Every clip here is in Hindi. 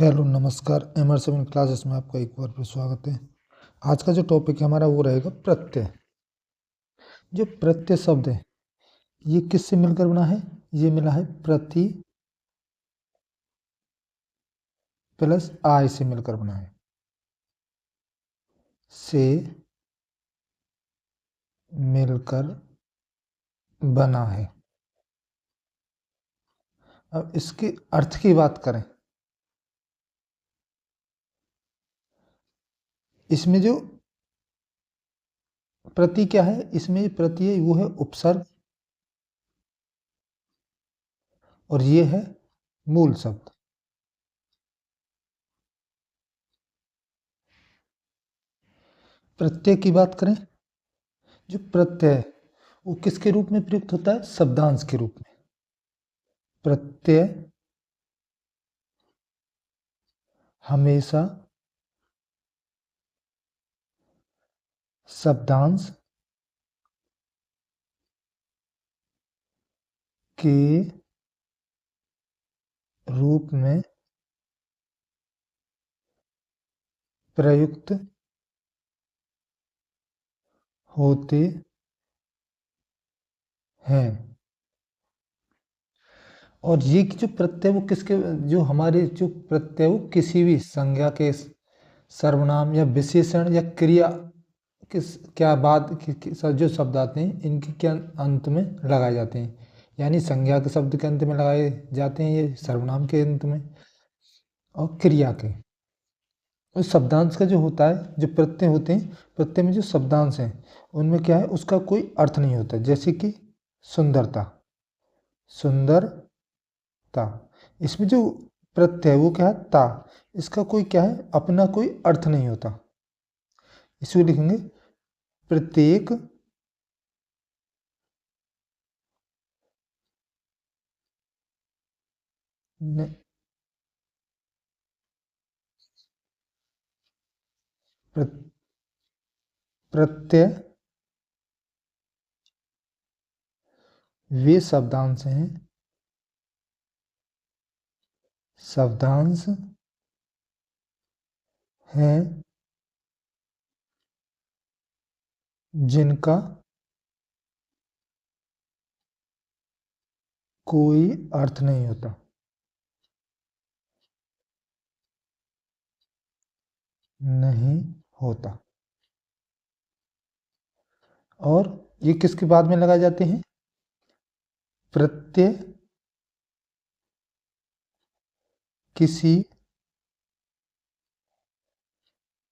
हेलो नमस्कार। एमर7 क्लासेस में आपका एक बार फिर स्वागत है। आज का जो टॉपिक है हमारा वो रहेगा प्रत्यय। जो प्रत्यय शब्द है ये किससे मिलकर बना है? ये मिला है प्रति प्लस आय से मिलकर बना है। से मिलकर बना है। अब इसके अर्थ की बात करें, इसमें जो प्रति क्या है, इसमें प्रति है वो है उपसर्ग और ये है मूल शब्द। प्रत्यय की बात करें, जो प्रत्यय है वो किसके रूप में प्रयुक्त होता है? शब्दांश के रूप में। प्रत्यय हमेशा शब्दांश के रूप में प्रयुक्त होते हैं। और ये जो प्रत्यय वो किसके, जो हमारे जो प्रत्यय वो किसी भी संज्ञा के सर्वनाम या विशेषण या क्रिया किस क्या बाद जो शब्द आते हैं इनके क्या अंत में लगाए जाते हैं। यानी संज्ञा के शब्द के अंत में लगाए जाते हैं, ये सर्वनाम के अंत में और क्रिया के। उस शब्दांश का जो होता है, जो प्रत्यय होते हैं, प्रत्यय में जो शब्दांश हैं उनमें क्या है, उसका कोई अर्थ नहीं होता। जैसे कि सुंदरता, सुंदरता, इसमें जो प्रत्यय है वो क्या है? ता। इसका कोई क्या है, अपना कोई अर्थ नहीं होता। इसको लिखेंगे प्रत्येक न- प्र- प्रत्यय वे शब्दांश हैं, शब्दांश हैं जिनका कोई अर्थ नहीं होता। नहीं होता। और ये किसके बाद में लगाए जाते हैं? प्रत्यय किसी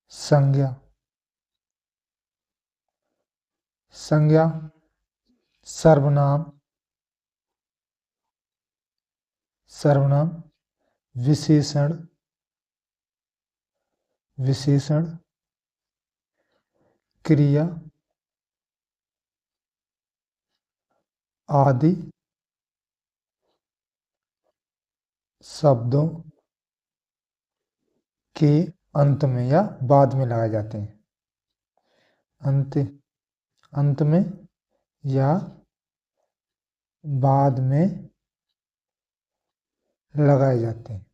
संज्ञा, संज्ञा, सर्वनाम, सर्वनाम, विशेषण, विशेषण, क्रिया आदि शब्दों के अंत में या बाद में लगाए जाते हैं। अंत, अंत में या बाद में लगाए जाते हैं।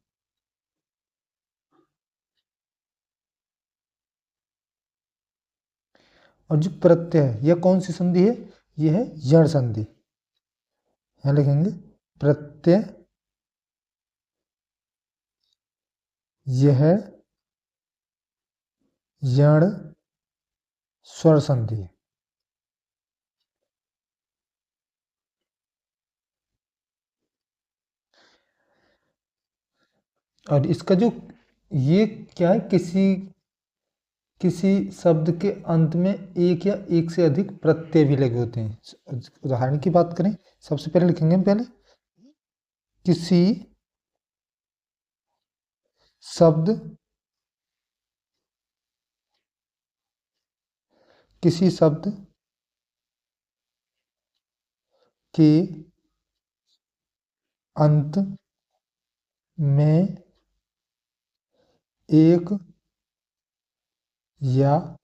और जो प्रत्यय है यह कौन सी संधि है? यह है यण संधि। यहां लिखेंगे प्रत्यय यह यण स्वर संधि है। और इसका जो ये क्या है, किसी किसी शब्द के अंत में एक या एक से अधिक प्रत्यय भी लगे होते हैं। उदाहरण की बात करें, सबसे पहले लिखेंगे हम पहले किसी शब्द, किसी शब्द के अंत में एक या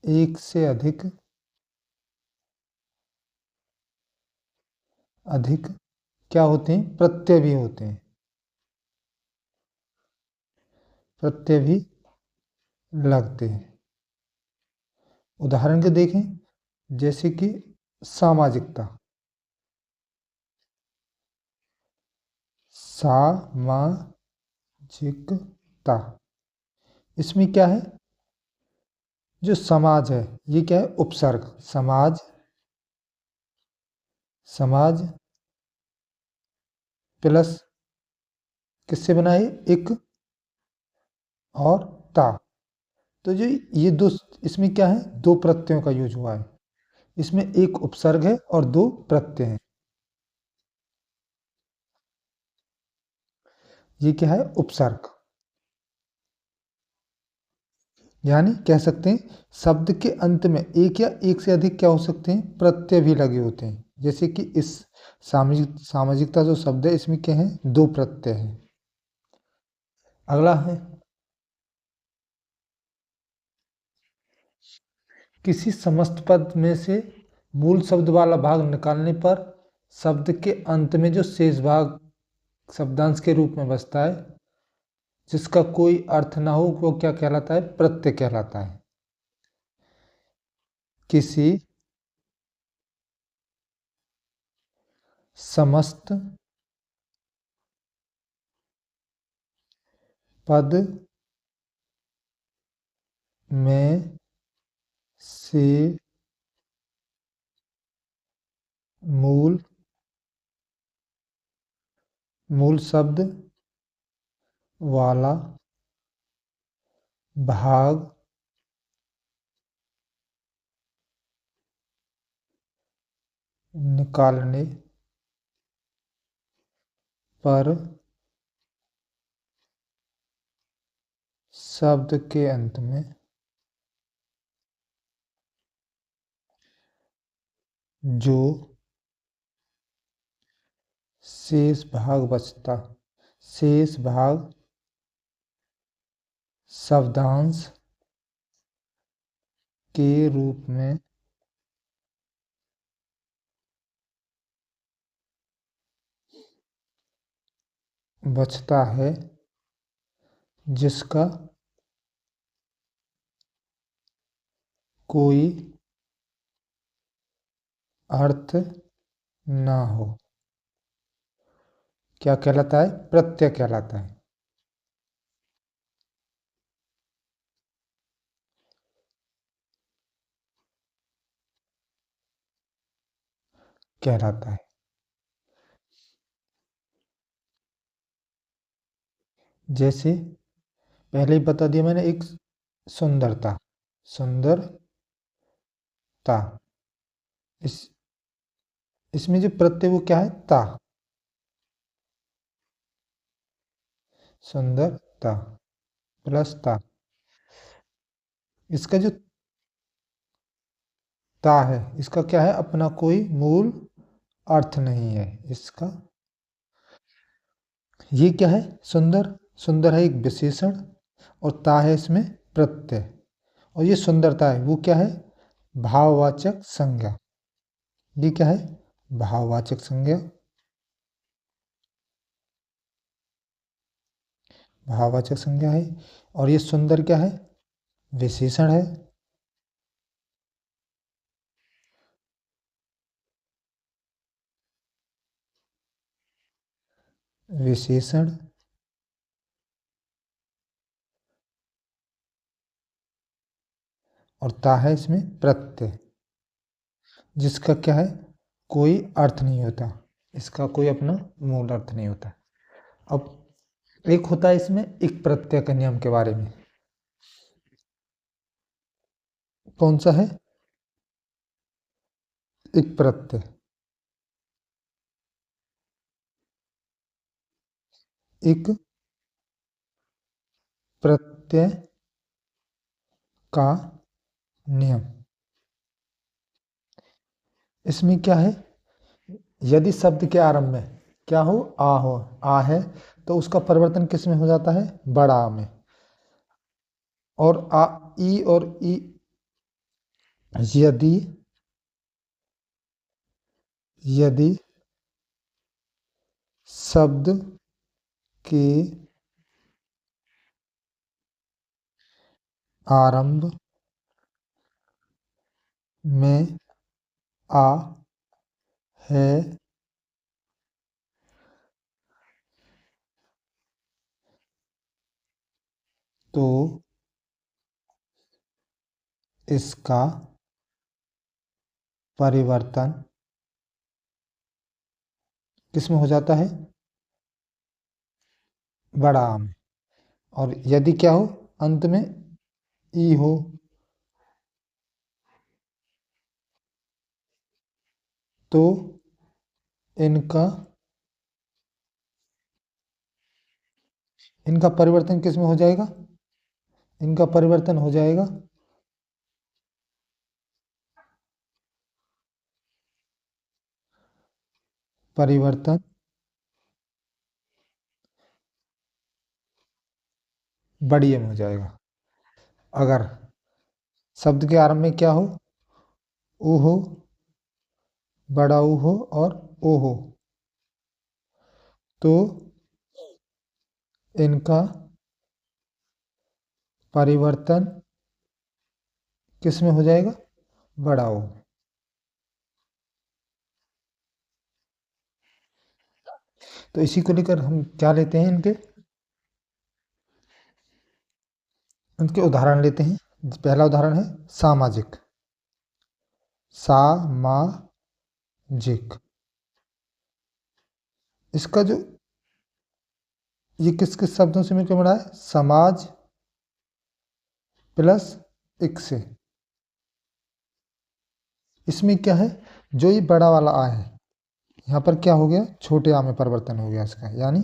एक से अधिक क्या होते हैं, प्रत्यय भी होते हैं, प्रत्यय भी लगते हैं। उदाहरण के देखें, जैसे कि सामाजिकता, सामाजिकता, इसमें क्या है, जो समाज है ये क्या है, उपसर्ग, समाज, समाज प्लस किससे बना है, एक और ता। तो जो ये दो, इसमें क्या है, दो प्रत्ययों का यूज हुआ है, इसमें एक उपसर्ग है और दो प्रत्यय हैं। ये क्या है, उपसर्ग। यानी कह सकते हैं शब्द के अंत में एक या एक से अधिक क्या हो सकते हैं, प्रत्यय भी लगे होते हैं। जैसे कि इस सामाजिकता जो शब्द है इसमें क्या है, दो प्रत्यय हैं। अगला है, किसी समस्त पद में से मूल शब्द वाला भाग निकालने पर शब्द के अंत में जो शेष भाग शब्दांश के रूप में बचता है, जिसका कोई अर्थ ना हो, वो क्या कहलाता है, प्रत्यय कहलाता है। किसी समस्त पद में से मूल मूल शब्द वाला भाग निकालने पर शब्द के अंत में जो शेष भाग बचता, शेष भाग शब्दांश के रूप में बचता है, जिसका कोई अर्थ ना हो, क्या कहलाता है, प्रत्यय कहलाता है, कहलाता है। जैसे पहले ही बता दिया मैंने, एक सुंदरता, सुंदरता, इस इसमें जो प्रत्यय वो क्या है, ता, सुंदरता प्लस ता। इसका जो ता है, इसका क्या है, अपना कोई मूल अर्थ नहीं है इसका। ये क्या है, सुंदर, सुंदर है एक विशेषण, और ता है इसमें प्रत्यय, और ये सुंदरता है वो क्या है, भाववाचक संज्ञा। ये क्या है, भाववाचक संज्ञा, भाववाचक संज्ञा है। और ये सुंदर क्या है, विशेषण है, विशेषण। और ता है इसमें प्रत्यय, जिसका क्या है, कोई अर्थ नहीं होता, इसका कोई अपना मूल अर्थ नहीं होता। अब एक होता है इसमें एक प्रत्यय का नियम के बारे में, कौन सा है, एक प्रत्यय, एक प्रत्यय का नियम। इसमें क्या है, यदि शब्द के आरंभ में क्या हो, आ है, तो उसका परिवर्तन किस में हो जाता है, बड़ा आ में। और आ, ई और ई, यदि, यदि शब्द के आरंभ में आ है तो इसका परिवर्तन किसमें हो जाता है? बड़ा आम। और यदि क्या हो, अंत में ई हो, तो इनका इनका परिवर्तन किसमें हो जाएगा? इनका परिवर्तन हो जाएगा परिवर्तन बड़ी में हो जाएगा। अगर शब्द के आरंभ में क्या हो? ऊ हो, बड़ा ऊ हो और ओ हो, तो इनका परिवर्तन किस में हो जाएगा? बड़ा ओ। तो इसी को लेकर हम क्या लेते हैं, इनके इनके उदाहरण लेते हैं। पहला उदाहरण है सामाजिक। सामाजिक, इसका जो ये किस किस शब्दों से मिलकर बना है? समाज प्लस एक से। इसमें क्या है, जो ये बड़ा वाला आ है, यहाँ पर क्या हो गया? छोटे आ में परिवर्तन हो गया इसका, यानी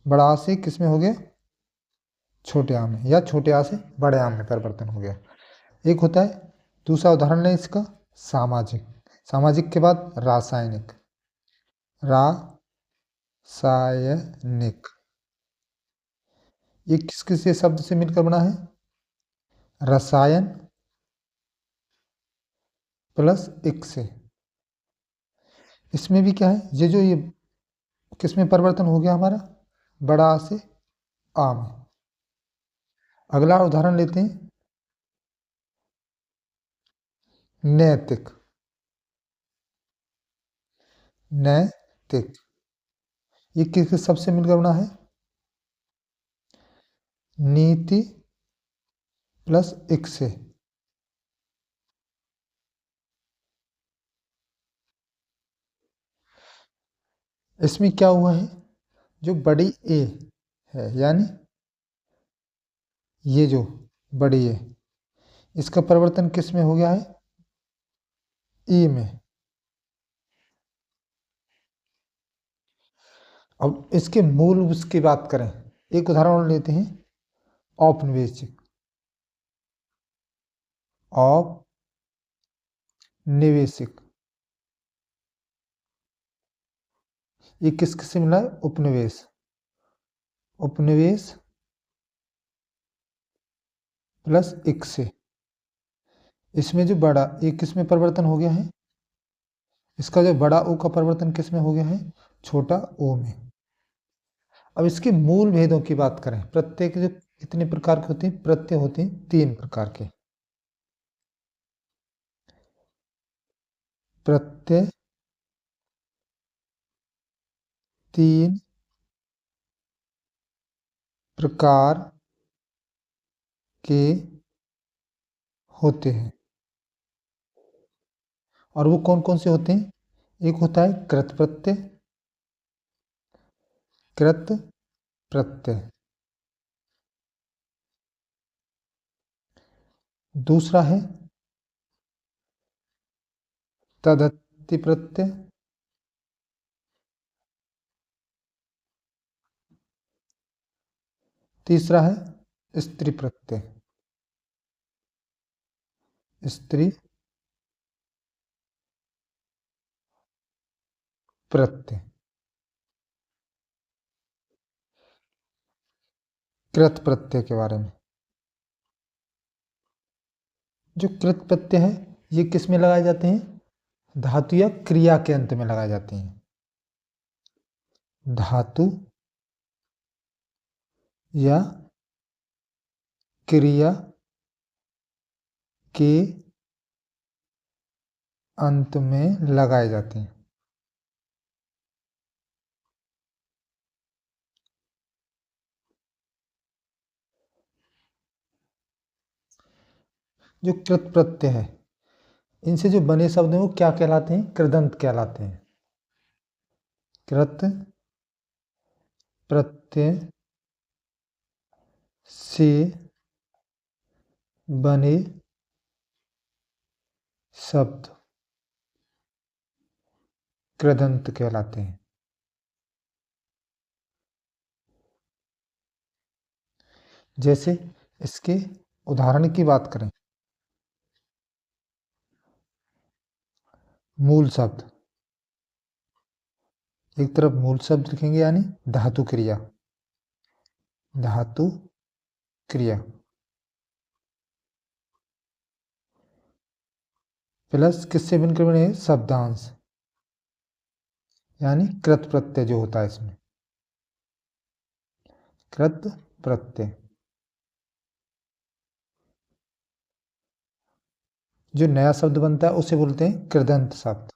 बड़ा आ से किस में हो गया? छोटे आ में, या छोटे आ से बड़े आ में परिवर्तन हो गया। एक होता है, दूसरा उदाहरण लें इसका सामाजिक। सामाजिक के बाद रासायनिक। रासायनिक, ये किस किस शब्द से मिलकर बना है? रसायन प्लस एक से। इसमें भी क्या है, ये जो ये किस में परिवर्तन हो गया हमारा? बड़ा आ से आ में। अगला उदाहरण लेते हैं नैतिक। नैतिक, ये किस किस शब्द से मिलकर बना है? नीति प्लस एक से। इसमें क्या हुआ है, जो बड़ी ए है, यानी ये जो बड़ी ए, इसका परिवर्तन किस में हो गया है? ई में। अब इसके मूल उसकी बात करें, एक उदाहरण और लेते हैं औपनिवेशिक। औपनिवेशिक, ये किस किस से मिला है? उपनिवेश। उपनिवेश प्लस एक से। इसमें जो बड़ा ये किस में परिवर्तन हो गया है? इसका जो बड़ा ओ का परिवर्तन किस में हो गया है? छोटा ओ में। अब इसके मूल भेदों की बात करें, प्रत्यय के जो कितने प्रकार के होते हैं? प्रत्यय होते हैं तीन प्रकार के। प्रत्यय तीन प्रकार के होते हैं। और वो कौन कौन से होते हैं? एक होता है कृत प्रत्यय। कृत प्रत्यय। दूसरा है तद्धित प्रत्यय। तीसरा है स्त्री प्रत्यय। स्त्री प्रत्यय। कृत प्रत्यय के बारे में, जो कृत प्रत्यय है, ये किस में लगाए जाते हैं? धातु या क्रिया के अंत में लगाए जाते हैं। धातु या क्रिया के अंत में लगाए जाते हैं। जो कृत प्रत्यय है, इनसे जो बने शब्द हैं वो क्या कहलाते हैं? कृदंत कहलाते हैं। कृत प्रत्यय से बने शब्द कृदंत कहलाते हैं। जैसे इसके उदाहरण की बात करें, मूल शब्द, एक तरफ मूल शब्द लिखेंगे यानी धातु क्रिया, धातु क्रिया प्लस किससे बनकर बने? शब्दांश, यानी कृत प्रत्यय जो होता है इसमें, कृत प्रत्यय। जो नया शब्द बनता है उसे बोलते हैं कृदंत शब्द।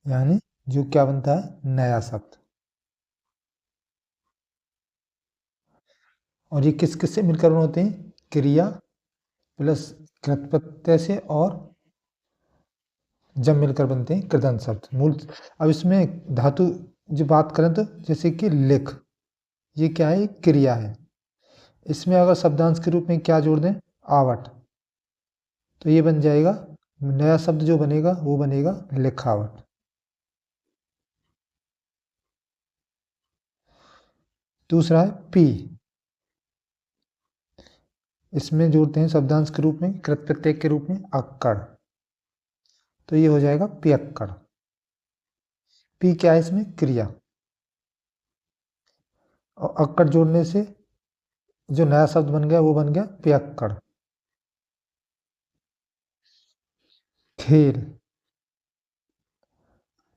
यानी जो क्या बनता है? नया शब्द। और ये किस किस से मिलकर होते हैं? क्रिया प्लस कृत प्रत्यय से, और जब मिलकर बनते हैं कृदंत शब्द मूल। अब इसमें धातु जो बात करें तो जैसे कि लिख, ये क्या है? क्रिया है। इसमें अगर शब्दांश के रूप में क्या जोड़ दें? आवट, तो ये बन जाएगा, नया शब्द जो बनेगा वो बनेगा लिखावट। दूसरा है पी, इसमें जोड़ते हैं शब्दांश के रूप में, कृत प्रत्यय के रूप में अक्कड़, तो ये हो जाएगा पियक्कड़। पी क्या है? इसमें क्रिया, और अक्कड़ जोड़ने से जो नया शब्द बन गया वो बन गया पियक्कड़। खेल,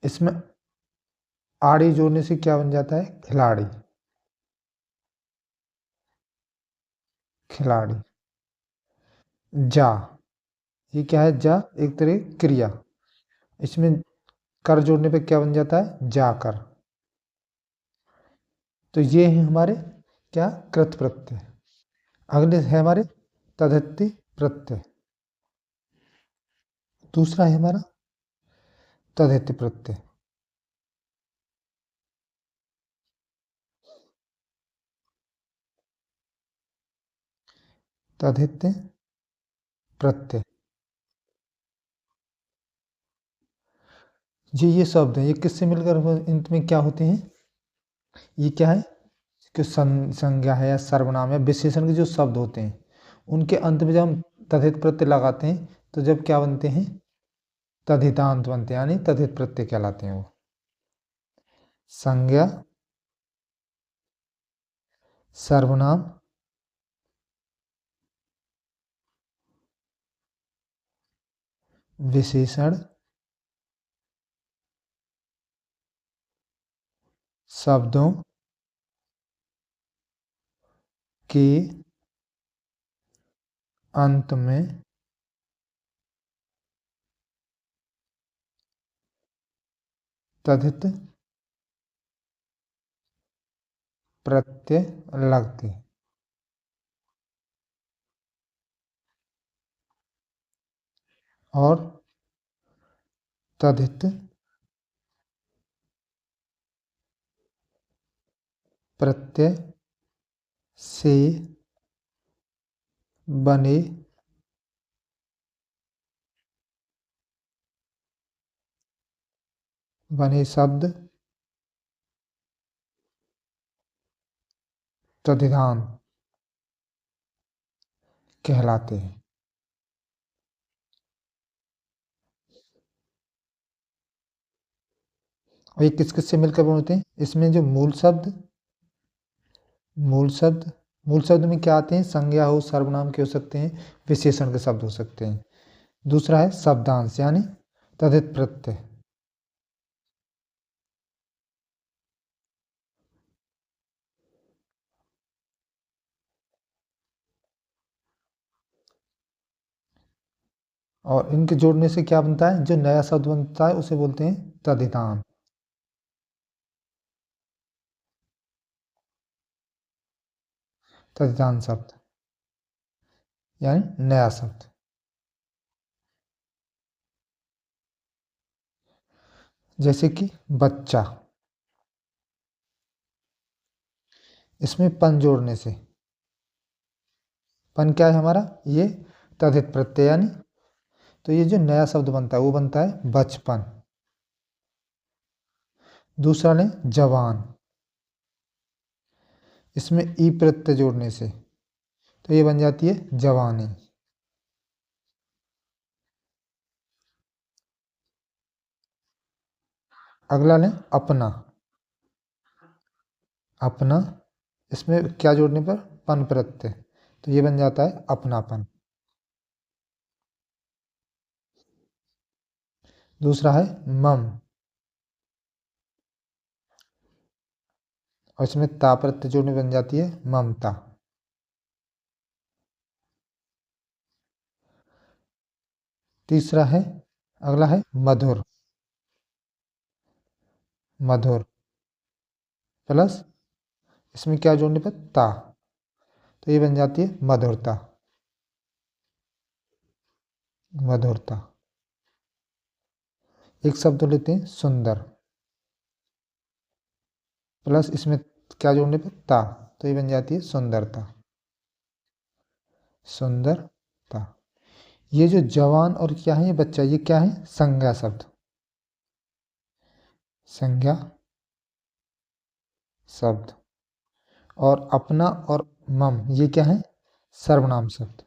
इसमें आड़ी जोड़ने से क्या बन जाता है? खिलाड़ी, खिलाड़ी। जा, ये क्या है? जा एक तरह की क्रिया, इसमें कर जोड़ने पे क्या बन जाता है? जाकर। तो ये है हमारे क्या? कृत प्रत्यय। अगले है हमारे तद्धित प्रत्यय। दूसरा है हमारा तद्धित प्रत्यय। तद्धित प्रत्यय, ये शब्द है, ये किससे मिलकर अंत में क्या होते हैं? ये क्या है? कि संज्ञा है या सर्वनाम या विशेषण के जो शब्द होते हैं उनके अंत में जब हम तद्धित प्रत्यय लगाते हैं तो जब क्या बनते हैं? तद्धितांत बनते हैं, यानी तद्धित प्रत्यय कहलाते हैं वो। संज्ञा, सर्वनाम, विशेषण, शब्दों के अंत में तद्धित प्रत्यय लगते हैं। और तद्धित प्रत्यय से बने शब्द तद्धितांत कहलाते हैं। और ये किस किस से मिलकर बनते हैं? इसमें जो मूल शब्द, मूल शब्द, मूल शब्द में क्या आते हैं? संज्ञा हो, सर्वनाम के हो सकते हैं, विशेषण के शब्द हो सकते हैं। दूसरा है शब्दांश, यानी तदित प्रत्यय। और इनके जोड़ने से क्या बनता है, जो नया शब्द बनता है उसे बोलते हैं तदितांत। तदितांत शब्द यानी नया शब्द। जैसे कि बच्चा, इसमें पन जोड़ने से, पन क्या है हमारा, ये तदित प्रत्यय यानी, तो ये जो नया शब्द बनता है वो बनता है बचपन। दूसरा लें जवान, इसमें ई प्रत्यय जोड़ने से तो ये बन जाती है जवानी। अगला लें अपना, अपना, इसमें क्या जोड़ने पर, पन प्रत्यय, तो ये बन जाता है अपनापन। दूसरा है मम, और इसमें ता प्रत्यय जोड़ने बन जाती है ममता। तीसरा है, अगला है मधुर, मधुर प्लस इसमें क्या जोड़ने पर ता, तो ये बन जाती है मधुरता, मधुरता। एक शब्द लेते हैं सुंदर, प्लस इसमें क्या जोड़ने पर ता, तो ये बन जाती है सुंदरता, सुंदरता। ये जो जवान और क्या है, ये बच्चा, ये क्या है, संज्ञा शब्द, संज्ञा शब्द। और अपना और मम ये क्या है, सर्वनाम शब्द।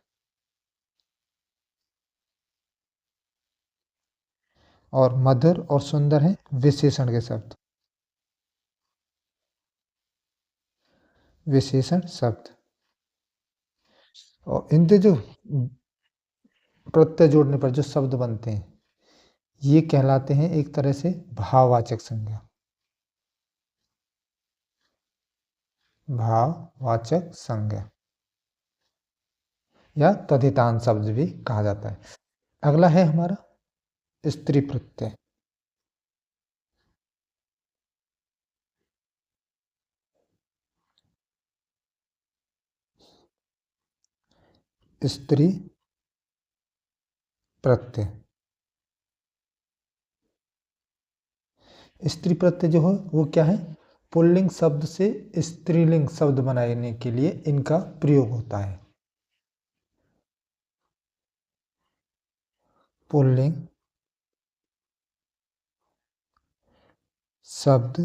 और मधुर और सुंदर है विशेषण के शब्द, विशेषण शब्द। और इनके जो प्रत्यय जोड़ने पर जो शब्द बनते हैं ये कहलाते हैं एक तरह से भाववाचक संज्ञा, भाववाचक संज्ञा या तदितांत शब्द भी कहा जाता है। अगला है हमारा स्त्री प्रत्यय। स्त्री प्रत्यय, स्त्री प्रत्यय जो है वो क्या है, पुल्लिंग शब्द से स्त्रीलिंग शब्द बनाने के लिए इनका प्रयोग होता है। पुल्लिंग शब्द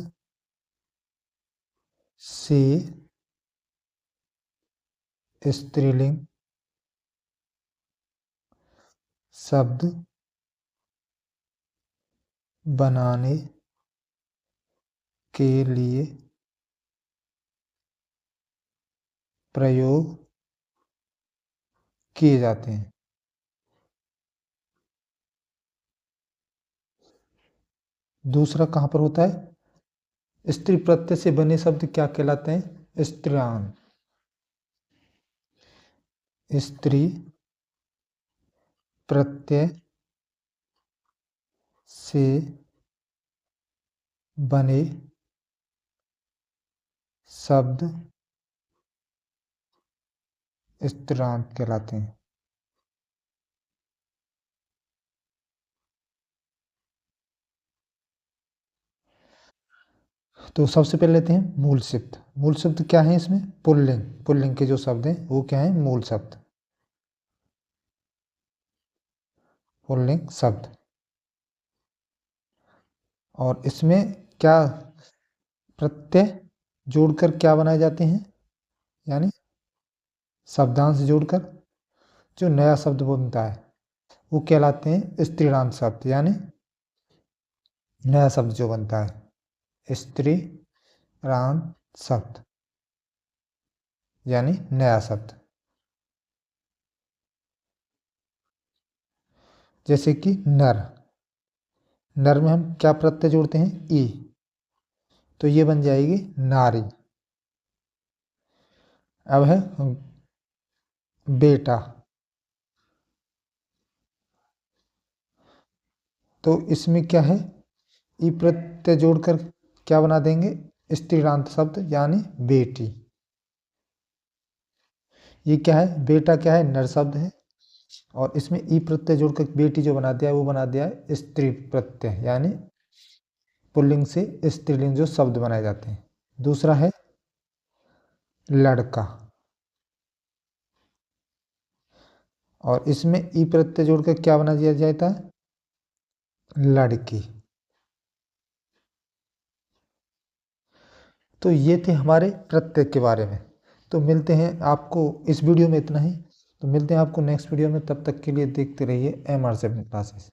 से स्त्रीलिंग शब्द बनाने के लिए प्रयोग किए जाते हैं। दूसरा कहां पर होता है, स्त्री प्रत्यय से बने शब्द क्या कहलाते हैं, स्त्रीयान। स्त्री प्रत्यय से बने शब्द स्त्रीयांत कहलाते हैं। तो सबसे पहले लेते हैं मूल शब्द। मूल शब्द क्या है, इसमें पुल्लिंग, पुल्लिंग के जो शब्द हैं वो क्या है, मूल शब्द, पुल्लिंग शब्द। और इसमें क्या प्रत्यय जोड़कर क्या बनाए जाते हैं, यानी शब्दांश जोड़कर जो नया शब्द बनता है वो कहलाते हैं स्त्रीणांत शब्द, यानी नया शब्द जो बनता है स्त्रीणांत शब्द यानी नया शब्द। जैसे कि नर, नर में हम क्या प्रत्यय जोड़ते हैं, ई, तो ये बन जाएगी नारी। अब है बेटा, तो इसमें क्या है, ई प्रत्यय जोड़कर क्या बना देंगे, स्त्रीलिंग शब्द यानी बेटी। ये क्या है, बेटा क्या है, नर शब्द है, और इसमें ई प्रत्यय जोड़कर बेटी जो बना दिया है वो बना दिया है स्त्री प्रत्यय, यानी पुल्लिंग से स्त्रीलिंग जो शब्द बनाए जाते हैं। दूसरा है लड़का, और इसमें ई प्रत्यय जोड़कर क्या बना दिया जाता है, लड़की। तो ये थे हमारे प्रत्यय के बारे में। तो मिलते हैं आपको इस वीडियो में इतना ही, तो मिलते हैं आपको नेक्स्ट वीडियो में, तब तक के लिए देखते रहिए MR7 क्लासेस।